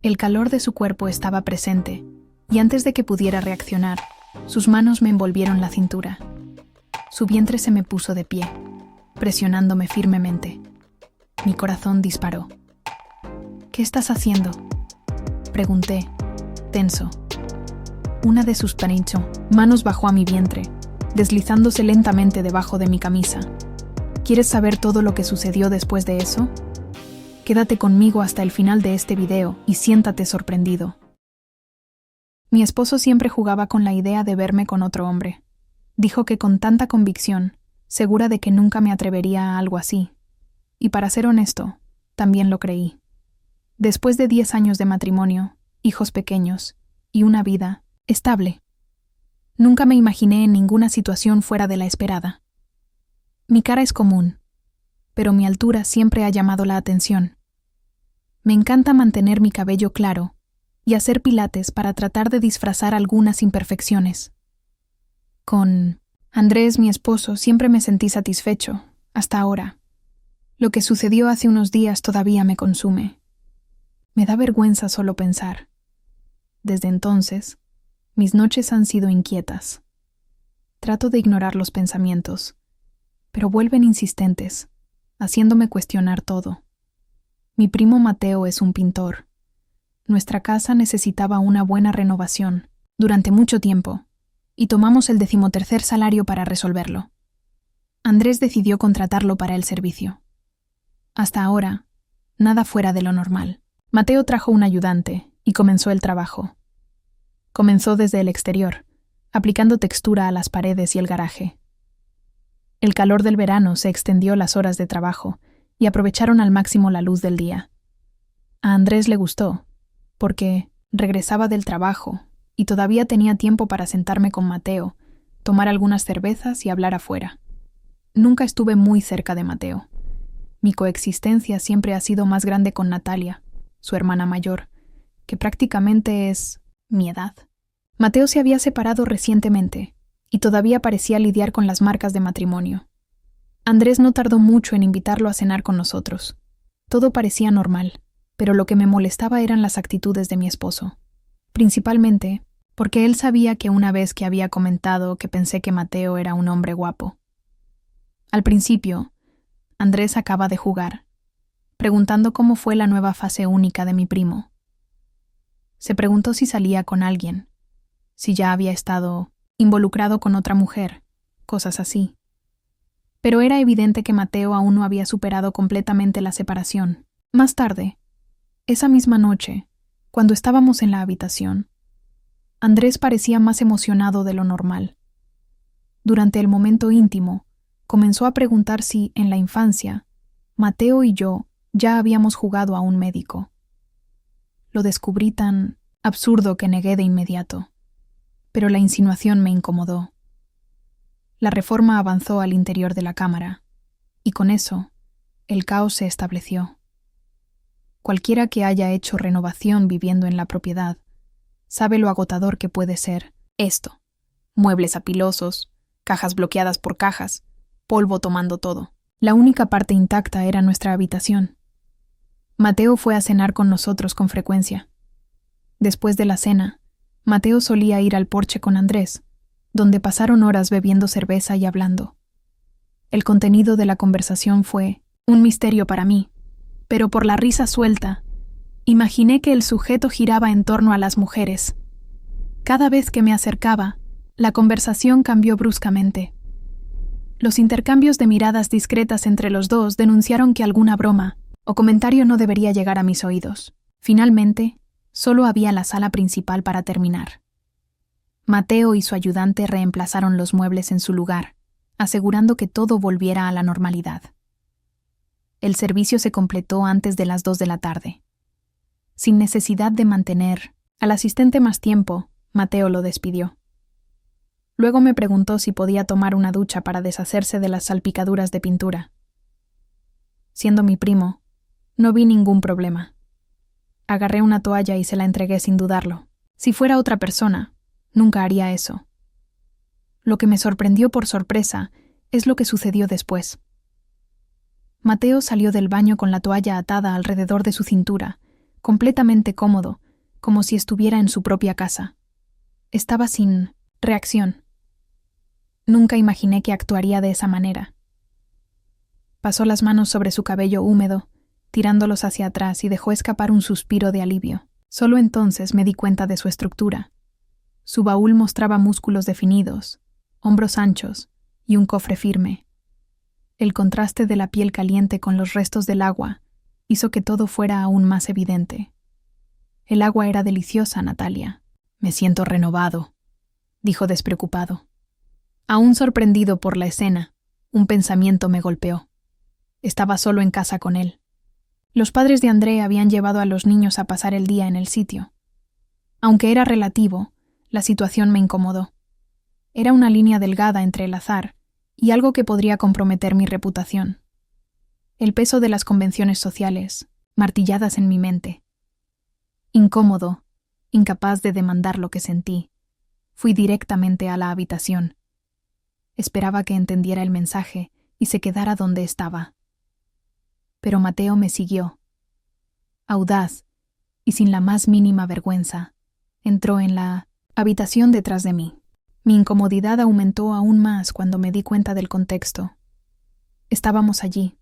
El calor de su cuerpo estaba presente, y antes de que pudiera reaccionar, sus manos me envolvieron la cintura. Su vientre se me puso de pie, presionándome firmemente. Mi corazón disparó. «¿Qué estás haciendo?», pregunté, tenso. Una de sus manos bajó a mi vientre, deslizándose lentamente debajo de mi camisa. ¿Quieres saber todo lo que sucedió después de eso? Quédate conmigo hasta el final de este video y siéntate sorprendido. Mi esposo siempre jugaba con la idea de verme con otro hombre. Dijo que con tanta convicción, segura de que nunca me atrevería a algo así. Y para ser honesto, también lo creí. Después de 10 años de matrimonio, hijos pequeños y una vida estable, nunca me imaginé en ninguna situación fuera de la esperada. Mi cara es común, pero mi altura siempre ha llamado la atención. Me encanta mantener mi cabello claro y hacer pilates para tratar de disfrazar algunas imperfecciones. Con Andrés, mi esposo, siempre me sentí satisfecho, hasta ahora. Lo que sucedió hace unos días todavía me consume. Me da vergüenza solo pensar. Desde entonces, mis noches han sido inquietas. Trato de ignorar los pensamientos, pero vuelven insistentes, haciéndome cuestionar todo. Mi primo Mateo es un pintor. Nuestra casa necesitaba una buena renovación durante mucho tiempo, y tomamos el 13º salario para resolverlo. Andrés decidió contratarlo para el servicio. Hasta ahora, nada fuera de lo normal. Mateo trajo un ayudante y comenzó el trabajo. Comenzó desde el exterior, aplicando textura a las paredes y el garaje. El calor del verano se extendió las horas de trabajo y aprovecharon al máximo la luz del día. A Andrés le gustó, porque regresaba del trabajo y todavía tenía tiempo para sentarme con Mateo, tomar algunas cervezas y hablar afuera. Nunca estuve muy cerca de Mateo. Mi coexistencia siempre ha sido más grande con Natalia, su hermana mayor, que prácticamente es mi edad. Mateo se había separado recientemente y todavía parecía lidiar con las marcas de matrimonio. Andrés no tardó mucho en invitarlo a cenar con nosotros. Todo parecía normal, pero lo que me molestaba eran las actitudes de mi esposo. Principalmente porque él sabía que una vez que había comentado que pensé que Mateo era un hombre guapo. Al principio, Andrés acaba de jugar, preguntando cómo fue la nueva fase única de mi primo. Se preguntó si salía con alguien, si ya había estado involucrado con otra mujer, cosas así. Pero era evidente que Mateo aún no había superado completamente la separación. Más tarde, esa misma noche, cuando estábamos en la habitación, Andrés parecía más emocionado de lo normal. Durante el momento íntimo, comenzó a preguntar si, en la infancia, Mateo y yo ya habíamos jugado a un médico. Lo descubrí tan absurdo que negué de inmediato, pero la insinuación me incomodó. La reforma avanzó al interior de la cámara, y con eso, el caos se estableció. Cualquiera que haya hecho renovación viviendo en la propiedad sabe lo agotador que puede ser esto: muebles apilosos, cajas bloqueadas por cajas, polvo tomando todo. La única parte intacta era nuestra habitación. Mateo fue a cenar con nosotros con frecuencia. Después de la cena, Mateo solía ir al porche con Andrés, donde pasaron horas bebiendo cerveza y hablando. El contenido de la conversación fue un misterio para mí, pero por la risa suelta, imaginé que el sujeto giraba en torno a las mujeres. Cada vez que me acercaba, la conversación cambió bruscamente. Los intercambios de miradas discretas entre los dos denunciaron que alguna broma o comentario no debería llegar a mis oídos. Finalmente, solo había la sala principal para terminar. Mateo y su ayudante reemplazaron los muebles en su lugar, asegurando que todo volviera a la normalidad. El servicio se completó antes de las 2 de la tarde. Sin necesidad de mantener al asistente más tiempo, Mateo lo despidió. Luego me preguntó si podía tomar una ducha para deshacerse de las salpicaduras de pintura. Siendo mi primo, no vi ningún problema. Agarré una toalla y se la entregué sin dudarlo. Si fuera otra persona, nunca haría eso. Lo que me sorprendió por sorpresa es lo que sucedió después. Mateo salió del baño con la toalla atada alrededor de su cintura, completamente cómodo, como si estuviera en su propia casa. Estaba sin reacción. Nunca imaginé que actuaría de esa manera. Pasó las manos sobre su cabello húmedo, tirándolos hacia atrás, y dejó escapar un suspiro de alivio. Solo entonces me di cuenta de su estructura. Su baúl mostraba músculos definidos, hombros anchos y un cofre firme. El contraste de la piel caliente con los restos del agua hizo que todo fuera aún más evidente. El agua era deliciosa, Natalia. Me siento renovado, dijo despreocupado. Aún sorprendido por la escena, un pensamiento me golpeó. Estaba solo en casa con él. Los padres de André habían llevado a los niños a pasar el día en el sitio. Aunque era relativo, la situación me incomodó. Era una línea delgada entre el azar y algo que podría comprometer mi reputación. El peso de las convenciones sociales, martilladas en mi mente. Incómodo, incapaz de demandar lo que sentí, fui directamente a la habitación. Esperaba que entendiera el mensaje y se quedara donde estaba. Pero Mateo me siguió. Audaz y sin la más mínima vergüenza, entró en la habitación detrás de mí. Mi incomodidad aumentó aún más cuando me di cuenta del contexto. Estábamos allí,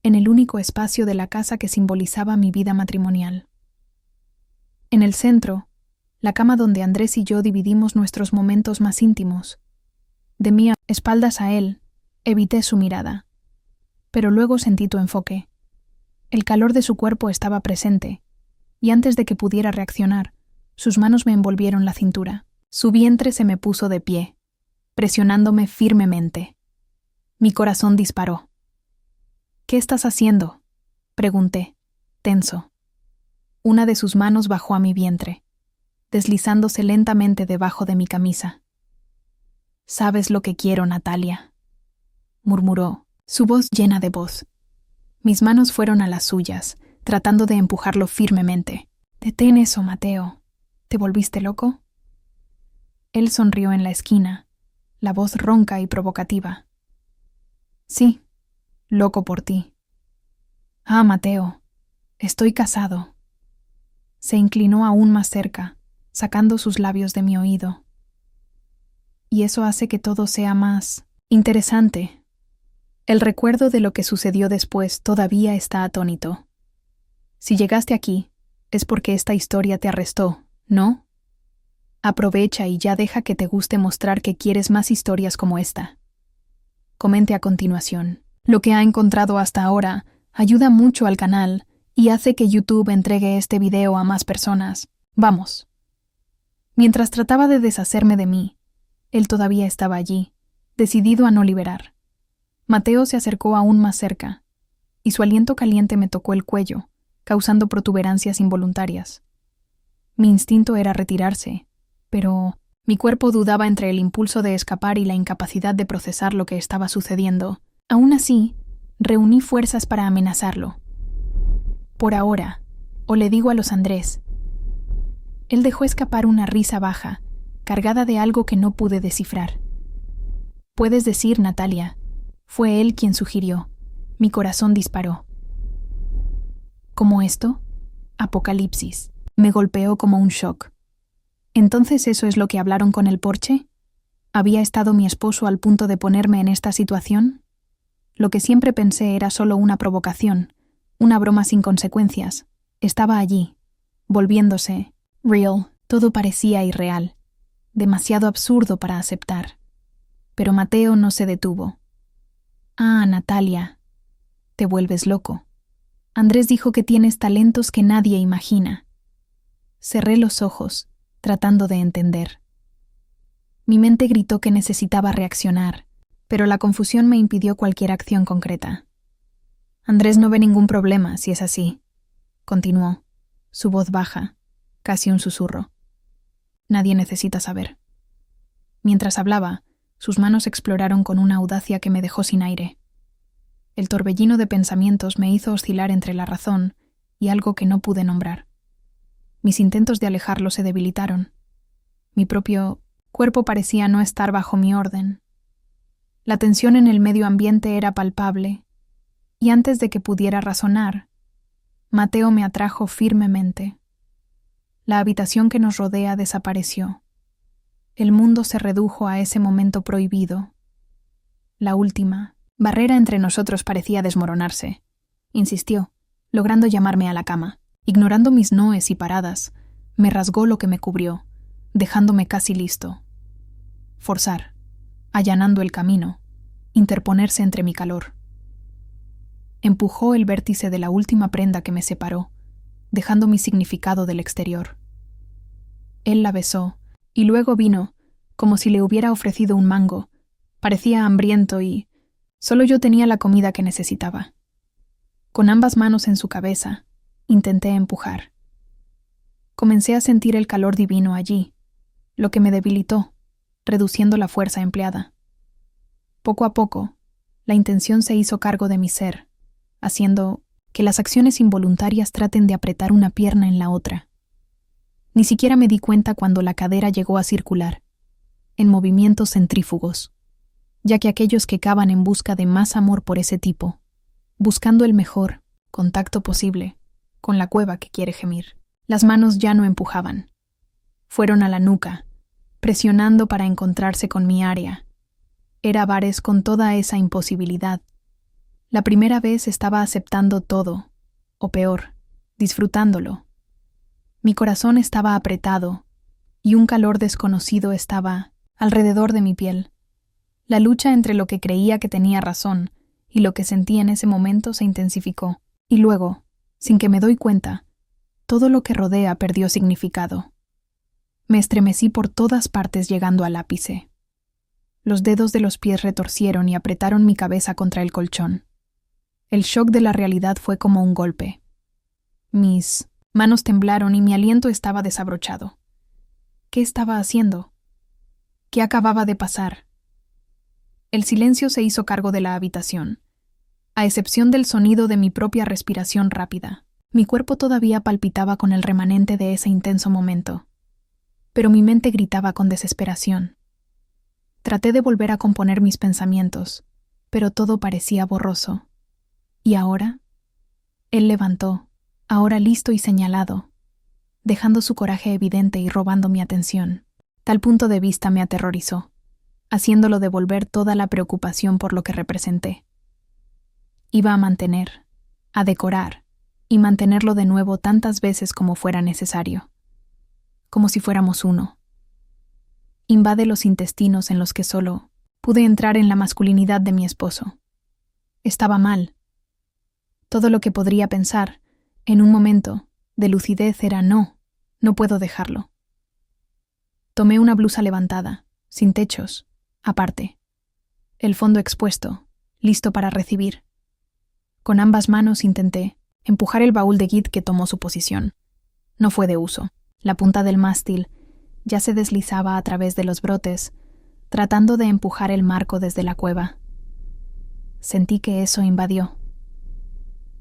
en el único espacio de la casa que simbolizaba mi vida matrimonial. En el centro, la cama donde Andrés y yo dividimos nuestros momentos más íntimos. De mí, espaldas a él, evité su mirada. Pero luego sentí tu enfoque. El calor de su cuerpo estaba presente, y antes de que pudiera reaccionar, sus manos me envolvieron la cintura. Su vientre se me puso de pie, presionándome firmemente. Mi corazón disparó. «¿Qué estás haciendo?», pregunté, tenso. Una de sus manos bajó a mi vientre, deslizándose lentamente debajo de mi camisa. «Sabes lo que quiero, Natalia», murmuró, su voz llena de voz. Mis manos fueron a las suyas, tratando de empujarlo firmemente. «Detén eso, Mateo. ¿Te volviste loco?». Él sonrió en la esquina, la voz ronca y provocativa. «Sí, loco por ti». «Ah, Mateo, estoy casado». Se inclinó aún más cerca, sacando sus labios de mi oído. «Y eso hace que todo sea más interesante». El recuerdo de lo que sucedió después todavía está atónito. Si llegaste aquí, es porque esta historia te arrestó, ¿no? Aprovecha y ya deja que te guste mostrar que quieres más historias como esta. Comente a continuación. Lo que ha encontrado hasta ahora ayuda mucho al canal y hace que YouTube entregue este video a más personas. Vamos. Mientras trataba de deshacerme de mí, él todavía estaba allí, decidido a no liberar. Mateo se acercó aún más cerca, y su aliento caliente me tocó el cuello, causando protuberancias involuntarias. Mi instinto era retirarse, pero mi cuerpo dudaba entre el impulso de escapar y la incapacidad de procesar lo que estaba sucediendo. Aún así, reuní fuerzas para amenazarlo. «Por ahora, o le digo a los Andrés». Él dejó escapar una risa baja, cargada de algo que no pude descifrar. «Puedes decir, Natalia». Fue él quien sugirió. Mi corazón disparó. ¿Cómo esto? Apocalipsis. Me golpeó como un shock. ¿Entonces eso es lo que hablaron con el porche? ¿Había estado mi esposo al punto de ponerme en esta situación? Lo que siempre pensé era solo una provocación, una broma sin consecuencias. Estaba allí, volviéndose real. Todo parecía irreal, demasiado absurdo para aceptar. Pero Mateo no se detuvo. «Ah, Natalia, te vuelves loco. Andrés dijo que tienes talentos que nadie imagina». Cerré los ojos, tratando de entender. Mi mente gritó que necesitaba reaccionar, pero la confusión me impidió cualquier acción concreta. «Andrés no ve ningún problema, si es así», continuó, su voz baja, casi un susurro. «Nadie necesita saber». Mientras hablaba, sus manos exploraron con una audacia que me dejó sin aire. El torbellino de pensamientos me hizo oscilar entre la razón y algo que no pude nombrar. Mis intentos de alejarlo se debilitaron. Mi propio cuerpo parecía no estar bajo mi orden. La tensión en el medio ambiente era palpable, y antes de que pudiera razonar, Mateo me atrajo firmemente. La habitación que nos rodea desapareció. El mundo se redujo a ese momento prohibido. La última barrera entre nosotros parecía desmoronarse. Insistió, logrando llamarme a la cama. Ignorando mis noes y paradas, me rasgó lo que me cubrió, dejándome casi listo. Forzar, allanando el camino, interponerse entre mi calor. Empujó el vértice de la última prenda que me separó, dejando mi significado del exterior. Él la besó, y luego vino, como si le hubiera ofrecido un mango. Parecía hambriento y solo yo tenía la comida que necesitaba. Con ambas manos en su cabeza, intenté empujar. Comencé a sentir el calor divino allí, lo que me debilitó, reduciendo la fuerza empleada. Poco a poco, la intención se hizo cargo de mi ser, haciendo que las acciones involuntarias traten de apretar una pierna en la otra. Ni siquiera me di cuenta cuando la cadera llegó a circular, en movimientos centrífugos, ya que aquellos que cavan en busca de más amor por ese tipo, buscando el mejor contacto posible con la cueva que quiere gemir. Las manos ya no empujaban. Fueron a la nuca, presionando para encontrarse con mi área. Era Vares con toda esa imposibilidad. La primera vez estaba aceptando todo, o peor, disfrutándolo. Mi corazón estaba apretado, y un calor desconocido estaba alrededor de mi piel. La lucha entre lo que creía que tenía razón y lo que sentía en ese momento se intensificó, y luego, sin que me doy cuenta, todo lo que rodea perdió significado. Me estremecí por todas partes llegando al ápice. Los dedos de los pies retorcieron y apretaron mi cabeza contra el colchón. El shock de la realidad fue como un golpe. Mis manos temblaron y mi aliento estaba desabrochado. ¿Qué estaba haciendo? ¿Qué acababa de pasar? El silencio se hizo cargo de la habitación, a excepción del sonido de mi propia respiración rápida. Mi cuerpo todavía palpitaba con el remanente de ese intenso momento, pero mi mente gritaba con desesperación. Traté de volver a componer mis pensamientos, pero todo parecía borroso. ¿Y ahora? Él levantó, ahora listo y señalado, dejando su coraje evidente y robando mi atención. Tal punto de vista me aterrorizó, haciéndolo devolver toda la preocupación por lo que representé. Iba a mantener, a decorar, y mantenerlo de nuevo tantas veces como fuera necesario, como si fuéramos uno. Invade los intestinos en los que solo pude entrar en la masculinidad de mi esposo. Estaba mal. Todo lo que podría pensar, en un momento, de lucidez era no puedo dejarlo. Tomé una blusa levantada, sin techos, aparte. El fondo expuesto, listo para recibir. Con ambas manos intenté empujar el baúl de Git que tomó su posición. No fue de uso. La punta del mástil ya se deslizaba a través de los brotes, tratando de empujar el marco desde la cueva. Sentí que eso invadió.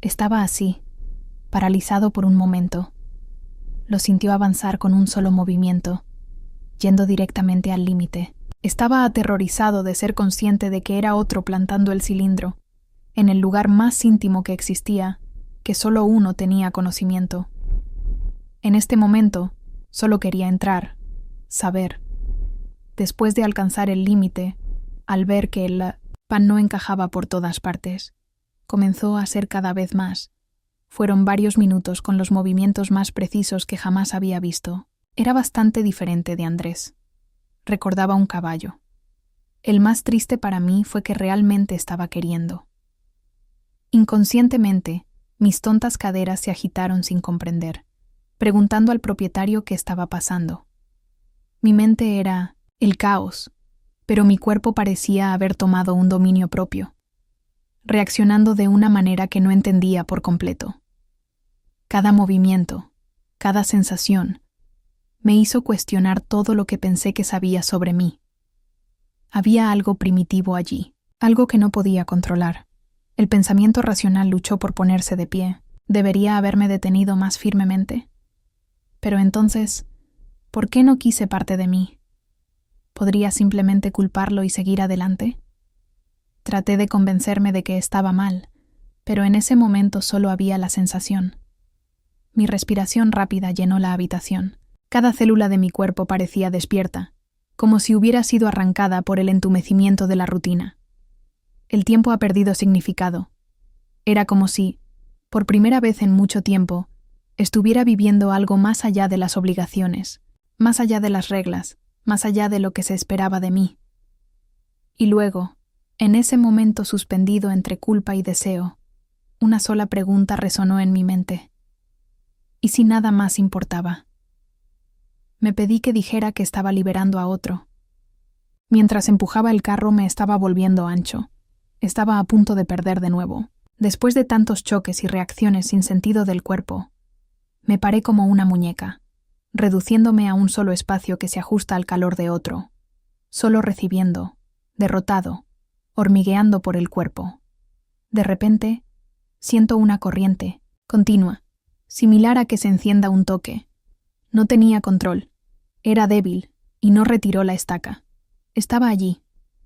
Estaba así, paralizado por un momento. Lo sintió avanzar con un solo movimiento, yendo directamente al límite. Estaba aterrorizado de ser consciente de que era otro plantando el cilindro, en el lugar más íntimo que existía, que solo uno tenía conocimiento. En este momento, solo quería entrar, saber. Después de alcanzar el límite, al ver que el pan no encajaba por todas partes, comenzó a ser cada vez más. Fueron varios minutos con los movimientos más precisos que jamás había visto. Era bastante diferente de Andrés. Recordaba un caballo. El más triste para mí fue que realmente estaba queriendo. Inconscientemente, mis tontas caderas se agitaron sin comprender, preguntando al propietario qué estaba pasando. Mi mente era el caos, pero mi cuerpo parecía haber tomado un dominio propio, reaccionando de una manera que no entendía por completo. Cada movimiento, cada sensación, me hizo cuestionar todo lo que pensé que sabía sobre mí. Había algo primitivo allí, algo que no podía controlar. El pensamiento racional luchó por ponerse de pie. ¿Debería haberme detenido más firmemente? Pero entonces, ¿por qué no quise parte de mí? ¿Podría simplemente culparlo y seguir adelante? Traté de convencerme de que estaba mal, pero en ese momento solo había la sensación. Mi respiración rápida llenó la habitación. Cada célula de mi cuerpo parecía despierta, como si hubiera sido arrancada por el entumecimiento de la rutina. El tiempo ha perdido significado. Era como si, por primera vez en mucho tiempo, estuviera viviendo algo más allá de las obligaciones, más allá de las reglas, más allá de lo que se esperaba de mí. Y luego, en ese momento suspendido entre culpa y deseo, una sola pregunta resonó en mi mente. ¿Y si nada más importaba? Me pedí que dijera que estaba liberando a otro. Mientras empujaba el carro me estaba volviendo ancho. Estaba a punto de perder de nuevo. Después de tantos choques y reacciones sin sentido del cuerpo, me paré como una muñeca, reduciéndome a un solo espacio que se ajusta al calor de otro, solo recibiendo, derrotado, hormigueando por el cuerpo. De repente, siento una corriente, continua, similar a que se encienda un toque. No tenía control. Era débil, y no retiró la estaca. Estaba allí,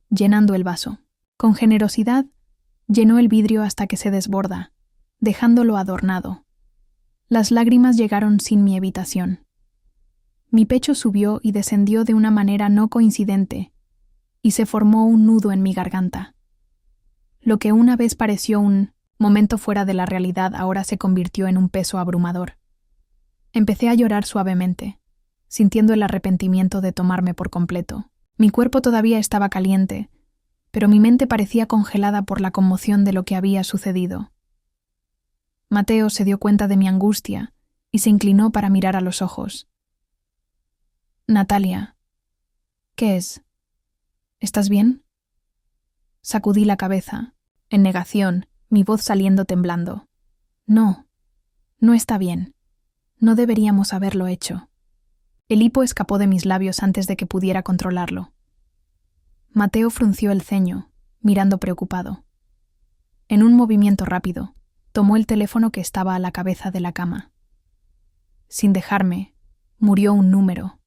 llenando el vaso. Con generosidad, llenó el vidrio hasta que se desborda, dejándolo adornado. Las lágrimas llegaron sin mi evitación. Mi pecho subió y descendió de una manera no coincidente, y se formó un nudo en mi garganta. Lo que una vez pareció un momento fuera de la realidad ahora se convirtió en un peso abrumador. Empecé a llorar suavemente, sintiendo el arrepentimiento de tomarme por completo. Mi cuerpo todavía estaba caliente, pero mi mente parecía congelada por la conmoción de lo que había sucedido. Mateo se dio cuenta de mi angustia y se inclinó para mirar a los ojos. Natalia, ¿qué es? ¿Estás bien? Sacudí la cabeza, en negación, mi voz saliendo temblando. No, no está bien. No deberíamos haberlo hecho. El hipo escapó de mis labios antes de que pudiera controlarlo. Mateo frunció el ceño, mirando preocupado. En un movimiento rápido, tomó el teléfono que estaba a la cabeza de la cama. Sin dejarme, murió un número.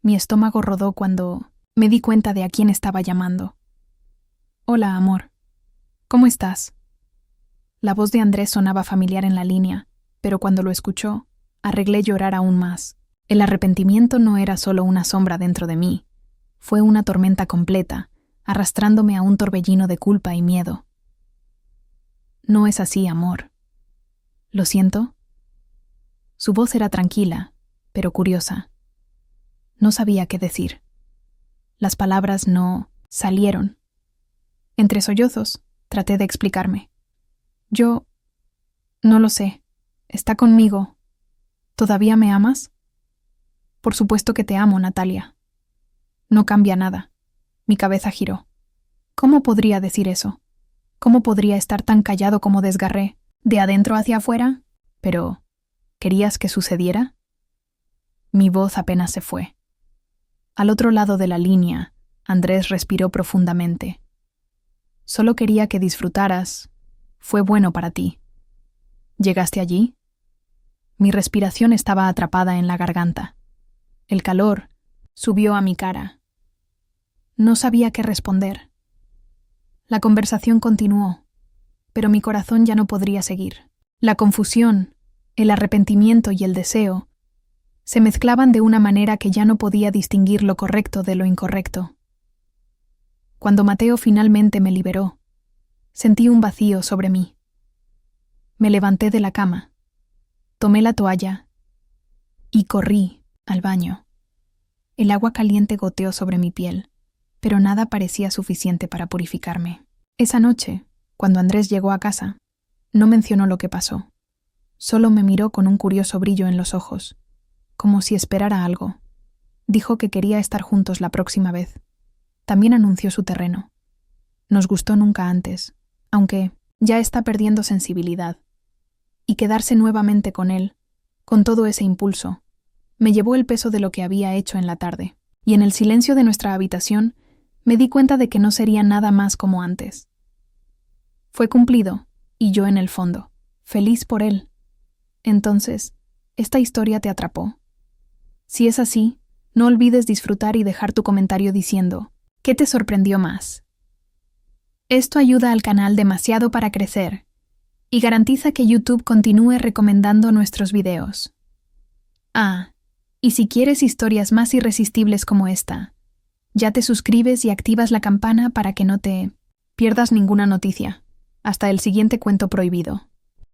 Mi estómago rodó cuando me di cuenta de a quién estaba llamando. Hola, amor. ¿Cómo estás? La voz de Andrés sonaba familiar en la línea, pero cuando lo escuchó, arreglé llorar aún más. El arrepentimiento no era solo una sombra dentro de mí, fue una tormenta completa, arrastrándome a un torbellino de culpa y miedo. No es así, amor. ¿Lo siento? Su voz era tranquila, pero curiosa. No sabía qué decir. Las palabras no salieron. Entre sollozos, traté de explicarme. Yo no lo sé. Está conmigo. ¿Todavía me amas? Por supuesto que te amo, Natalia. No cambia nada. Mi cabeza giró. ¿Cómo podría decir eso? ¿Cómo podría estar tan callado como desgarré? ¿De adentro hacia afuera? Pero, ¿querías que sucediera? Mi voz apenas se fue. Al otro lado de la línea, Andrés respiró profundamente. Solo quería que disfrutaras. Fue bueno para ti. ¿Llegaste allí? Mi respiración estaba atrapada en la garganta. El calor subió a mi cara. No sabía qué responder. La conversación continuó, pero mi corazón ya no podría seguir. La confusión, el arrepentimiento y el deseo se mezclaban de una manera que ya no podía distinguir lo correcto de lo incorrecto. Cuando Mateo finalmente me liberó, sentí un vacío sobre mí. Me levanté de la cama, tomé la toalla y corrí al baño. El agua caliente goteó sobre mi piel, pero nada parecía suficiente para purificarme. Esa noche, cuando Andrés llegó a casa, no mencionó lo que pasó. Solo me miró con un curioso brillo en los ojos, como si esperara algo. Dijo que quería estar juntos la próxima vez. También anunció su terreno. Nos gustó nunca antes, aunque ya está perdiendo sensibilidad. Y quedarse nuevamente con él, con todo ese impulso, me llevó el peso de lo que había hecho en la tarde. Y en el silencio de nuestra habitación, me di cuenta de que no sería nada más como antes. Fue cumplido, y yo en el fondo, feliz por él. Entonces, esta historia te atrapó. Si es así, no olvides disfrutar y dejar tu comentario diciendo, ¿qué te sorprendió más? Esto ayuda al canal demasiado para crecer. y garantiza que YouTube continúe recomendando nuestros videos. Y si quieres historias más irresistibles como esta, ya te suscribes y activas la campana para que no te pierdas ninguna noticia. Hasta el siguiente cuento prohibido.